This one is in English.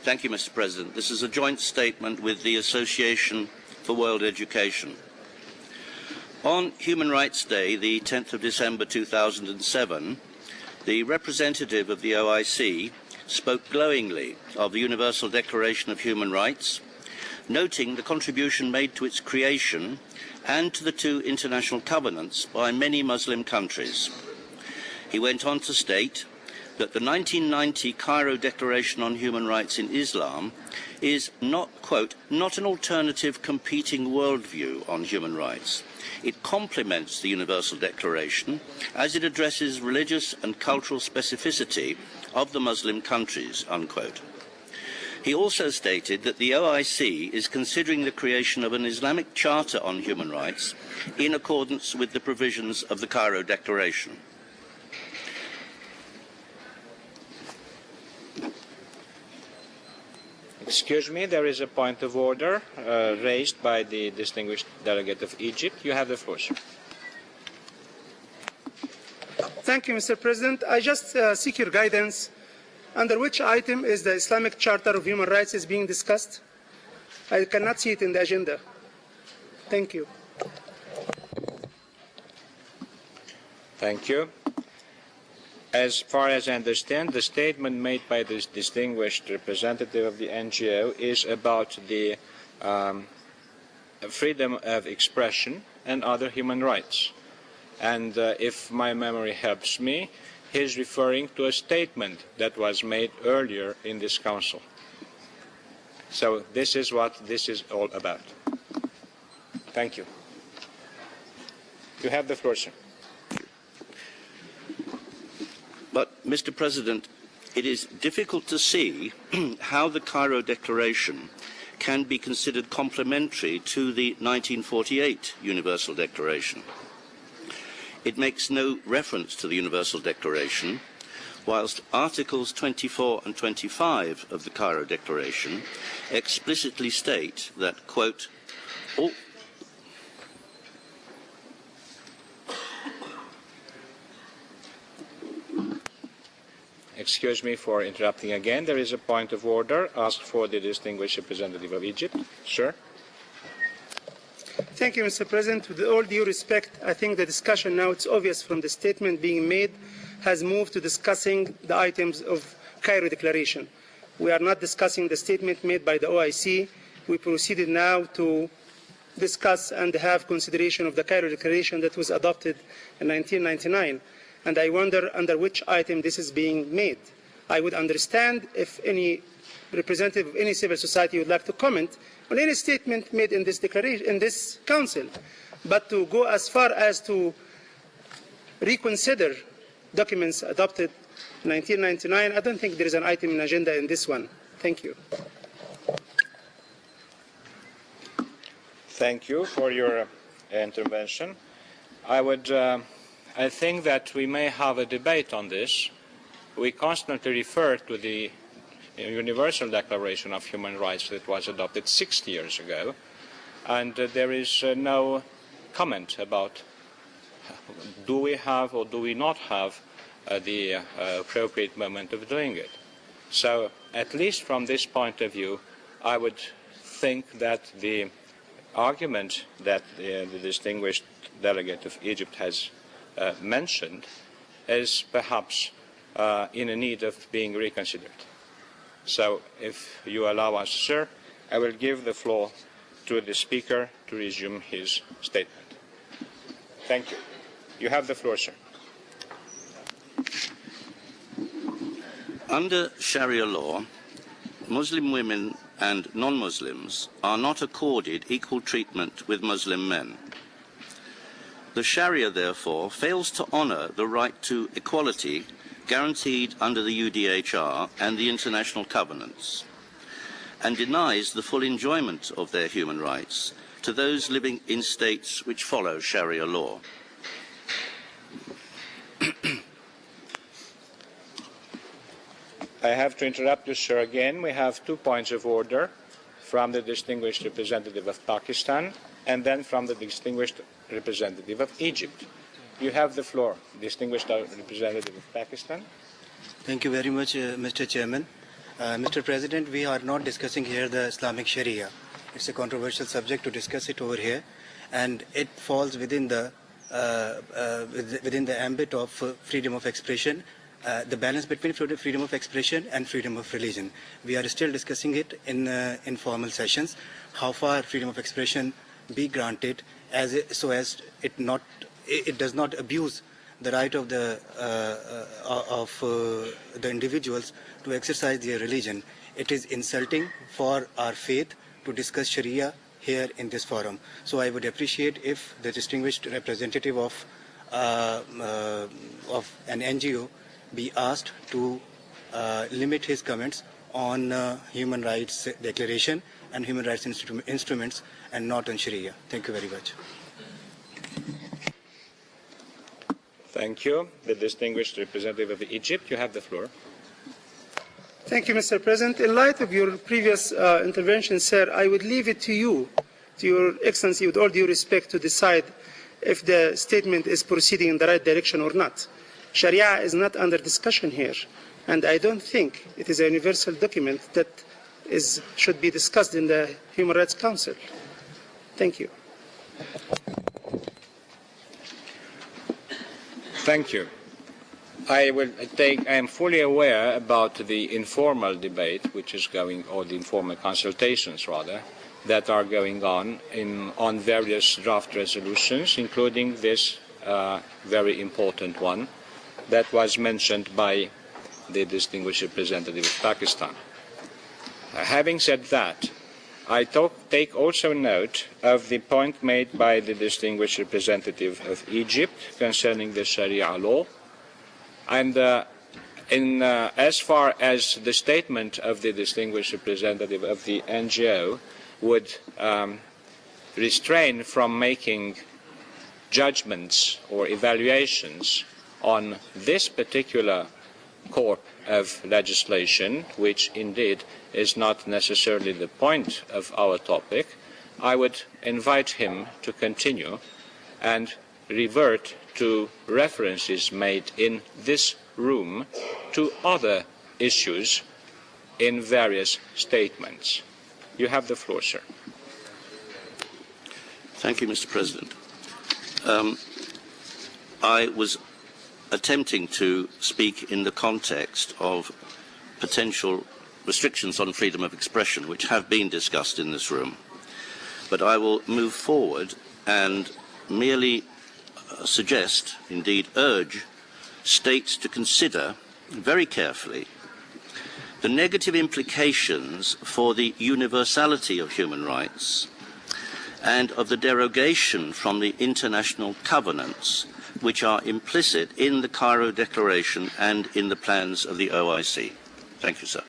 Thank you, Mr. President. This is a joint statement with the Association for World Education. On Human Rights Day, the 10th of December 2007, the representative of the OIC spoke glowingly of the Universal Declaration of Human Rights, noting the contribution made to its creation and to the two international covenants by many Muslim countries. He went on to state that the 1990 Cairo Declaration on Human Rights in Islam is not, quote, not an alternative competing worldview on human rights. It complements the Universal Declaration as it addresses religious and cultural specificity of the Muslim countries, unquote. He also stated that the OIC is considering the creation of an Islamic Charter on human rights in accordance with the provisions of the Cairo Declaration. Excuse me, there is a point of order raised by the distinguished delegate of Egypt. You have the floor, sir. Thank you, Mr. President. I just seek your guidance. Under which item is the Islamic Charter of Human Rights is being discussed? I cannot see it in the agenda. Thank you. Thank you. As far as I understand, the statement made by this distinguished representative of the NGO is about the freedom of expression and other human rights. And if my memory helps me, he is referring to a statement that was made earlier in this Council. So this is what this is all about. Thank you. You have the floor, sir. But, Mr. President, it is difficult to see how the Cairo Declaration can be considered complementary to the 1948 Universal Declaration. It makes no reference to the Universal Declaration, whilst Articles 24 and 25 of the Cairo Declaration explicitly state that, quote, all Excuse me for interrupting again. There is a point of order asked for the distinguished representative of Egypt. Sir. Thank you, Mr. President. With all due respect, I think the discussion now, it's obvious from the statement being made, has moved to discussing the items of Cairo Declaration. We are not discussing the statement made by the OIC. We proceeded now to discuss and have consideration of the Cairo Declaration that was adopted in 1999. And I wonder under which item this is being made. I would understand if any representative of any civil society would like to comment on any statement made in this declaration, in this council. But to go as far as to reconsider documents adopted in 1999, I don't think there is an item in agenda in this one. Thank you. Thank you for your intervention. I think that we may have a debate on this. We constantly refer to the Universal Declaration of Human Rights that was adopted 60 years ago, and there is no comment about do we have or do we not have the appropriate moment of doing it. So at least from this point of view, I would think that the argument that the distinguished delegate of Egypt has mentioned is perhaps in a need of being reconsidered. So if you allow us, sir, I will give the floor to the speaker to resume his statement. Thank you. You have the floor, sir. Under Sharia law, Muslim women and non-Muslims are not accorded equal treatment with Muslim men. The Sharia, therefore, fails to honour the right to equality guaranteed under the UDHR and the international covenants, and denies the full enjoyment of their human rights to those living in states which follow Sharia law. I have to interrupt you, sir, again. We have 2 points of order from the distinguished representative of Pakistan and then from the distinguished representative of Egypt. You have the floor, distinguished representative of Pakistan. Thank you very much, Mr. Chairman. Mr. President, we are not discussing here the Islamic Sharia. It's a controversial subject to discuss it over here, and it falls within the ambit of freedom of expression, the balance between freedom of expression and freedom of religion. We are still discussing it in informal sessions. How far freedom of expression be granted, so as it does not abuse the right of the individuals to exercise their religion. It is insulting for our faith to discuss Sharia here in this forum. So I would appreciate if the distinguished representative of an NGO be asked to limit his comments on human rights declaration and human rights instruments and not on Sharia. Thank you very much. Thank you. The distinguished representative of Egypt, you have the floor. Thank you, Mr. President. In light of your previous intervention, sir, I would leave it to you, to Your Excellency, with all due respect, to decide if the statement is proceeding in the right direction or not. Sharia is not under discussion here, and I don't think it is a universal document that should be discussed in the Human Rights Council. Thank you. Thank you. I am fully aware about the informal debate which is going, or the informal consultations rather, that are going on various draft resolutions, including this very important one that was mentioned by the distinguished representative of Pakistan. Having said that, I take also note of the point made by the distinguished representative of Egypt concerning the Sharia law, and as far as the statement of the distinguished representative of the NGO would restrain from making judgments or evaluations on this particular corp of legislation, which indeed is not necessarily the point of our topic, I would invite him to continue and revert to references made in this room to other issues in various statements. You have the floor, sir. Thank you, Mr. President. I was attempting to speak in the context of potential restrictions on freedom of expression, which have been discussed in this room. But I will move forward and merely suggest, indeed urge, states to consider very carefully the negative implications for the universality of human rights and of the derogation from the international covenants which are implicit in the Cairo Declaration and in the plans of the OIC. Thank you, sir.